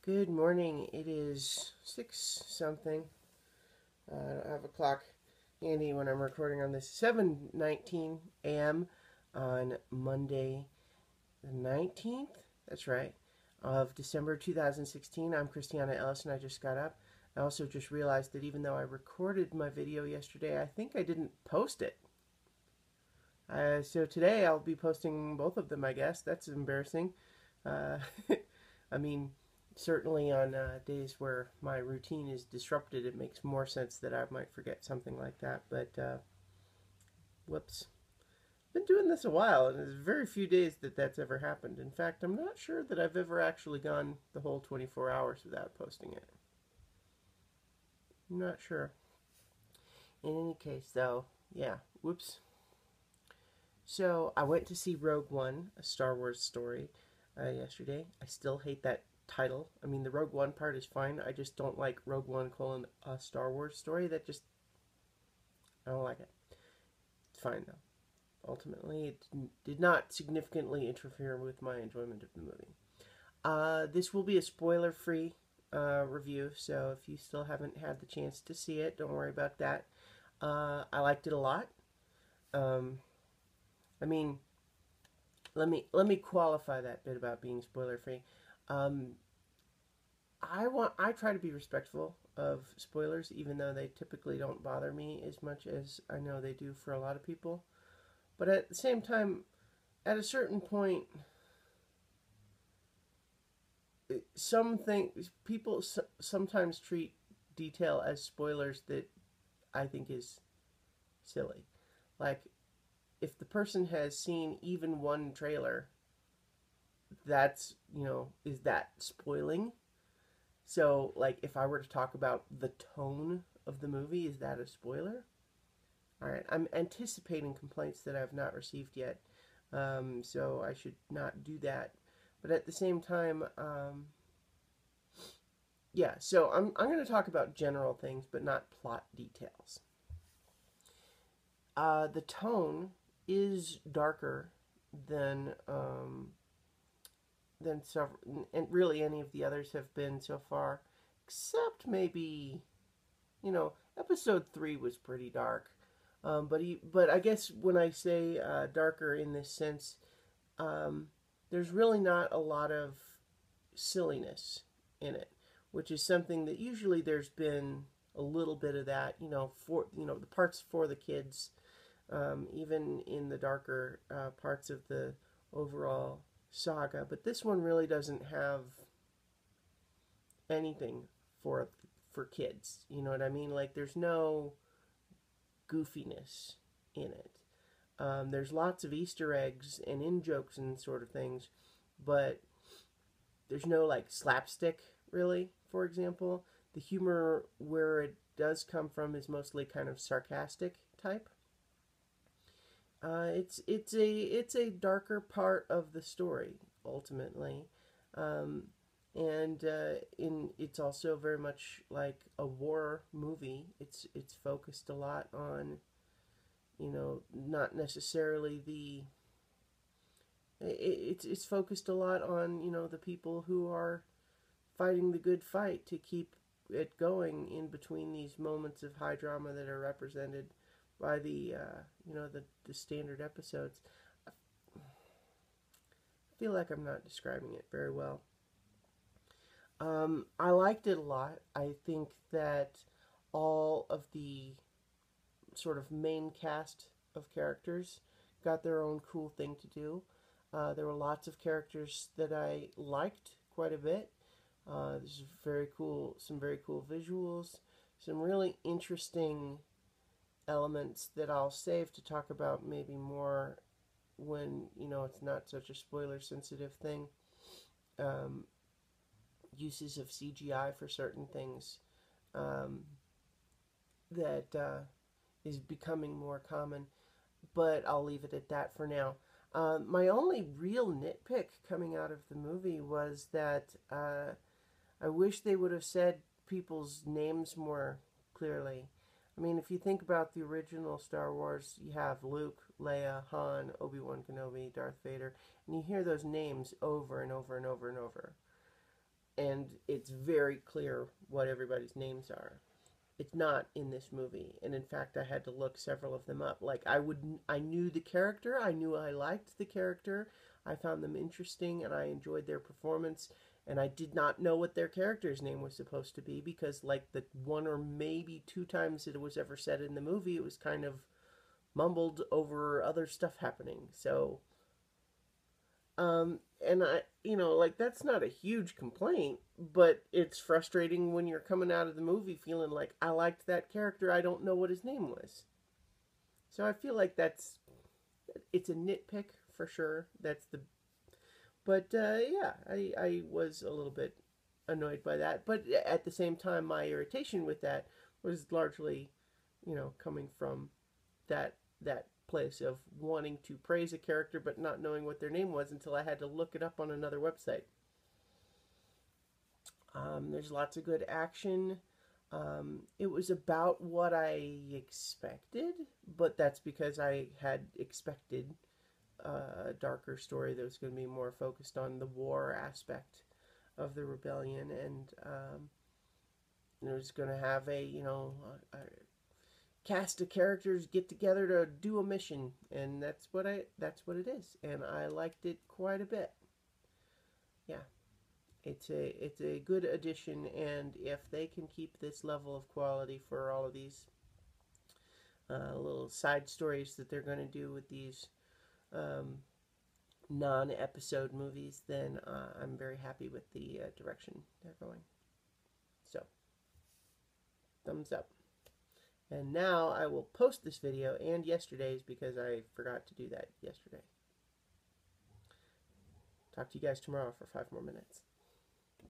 Good morning. It is 6 something. I don't have a clock handy when I'm recording on this. 7:19 a.m. on Monday the 19th. That's right. Of December 2016. I'm Christiana Ellis and I just got up. I also just realized that even though I recorded my video yesterday, I think I didn't post it. So today I'll be posting both of them, I guess. That's embarrassing. Uh, I mean, certainly on days where my routine is disrupted, it makes more sense that I might forget something like that. But whoops. Been doing this a while, and there's very few days that that's ever happened. In fact, I'm not sure that I've ever actually gone the whole 24 hours without posting it. I'm not sure. In any case, though, yeah, whoops. So I went to see Rogue One, a Star Wars story, yesterday. I still hate that title. I mean, the Rogue One part is fine. I just don't like Rogue One colon a Star Wars story. That just, I don't like it. It's fine though. Ultimately, it did not significantly interfere with my enjoyment of the movie. This will be a spoiler-free review, so if you still haven't had the chance to see it, don't worry about that. I liked it a lot. I mean, let me qualify that bit about being spoiler-free. Um, I try to be respectful of spoilers, even though they typically don't bother me as much as I know they do for a lot of people. But at the same time, at a certain point, some things people sometimes treat detail as spoilers that I think is silly. Like if the person has seen even one trailer, that's, is that spoiling? So, like, if I were to talk about the tone of the movie, is that a spoiler? All right, I'm anticipating complaints that I've not received yet, so I should not do that. But at the same time, yeah, so I'm going to talk about general things, but not plot details. The tone is darker than several, and really any of the others have been so far, except maybe, episode 3 was pretty dark. But I guess when I say darker in this sense, there's really not a lot of silliness in it, which is something that usually there's been a little bit of that, for the parts for the kids, even in the darker parts of the overall saga. But this one really doesn't have anything for kids. You know what I mean? Like there's no goofiness in it. There's lots of Easter eggs and in jokes and sort of things, but there's no like slapstick really. For example, the humor where it does come from is mostly kind of sarcastic type. It's a darker part of the story ultimately, and it's also very much like a war movie. It's focused a lot on, not necessarily the. It's focused a lot on the people who are fighting the good fight to keep it going in between these moments of high drama that are represented by the the standard episodes. I feel like I'm not describing it very well. I liked it a lot. I think that all of the sort of main cast of characters got their own cool thing to do. There were lots of characters that I liked quite a bit. There's some very cool visuals, some really interesting elements that I'll save to talk about maybe more when it's not such a spoiler sensitive thing. Uses of CGI for certain things that is becoming more common, but I'll leave it at that for now. My only real nitpick coming out of the movie was that I wish they would have said people's names more clearly. I mean, if you think about the original Star Wars, you have Luke, Leia, Han, Obi-Wan Kenobi, Darth Vader, and you hear those names over and over and over and over. and it's very clear what everybody's names are. It's not in this movie, and in fact, I had to look several of them up. Like I knew the character, I knew I liked the character, I found them interesting, and I enjoyed their performance. And I did not know what their character's name was supposed to be because, like, the one or maybe two times that it was ever said in the movie, it was kind of mumbled over other stuff happening. So, and like, that's not a huge complaint, but it's frustrating when you're coming out of the movie feeling like, I liked that character, I don't know what his name was. So I feel like it's a nitpick for sure. But yeah, I was a little bit annoyed by that. But at the same time, my irritation with that was largely, coming from that place of wanting to praise a character but not knowing what their name was until I had to look it up on another website. There's lots of good action. It was about what I expected, but that's because I had expected a darker story that was going to be more focused on the war aspect of the rebellion, and it was going to have a cast of characters get together to do a mission, and that's what it is, and I liked it quite a bit. Yeah, it's a good addition, and if they can keep this level of quality for all of these little side stories that they're going to do with these non-episode movies, then I'm very happy with the direction they're going. So, thumbs up. And now I will post this video and yesterday's because I forgot to do that yesterday. Talk to you guys tomorrow for 5 more minutes.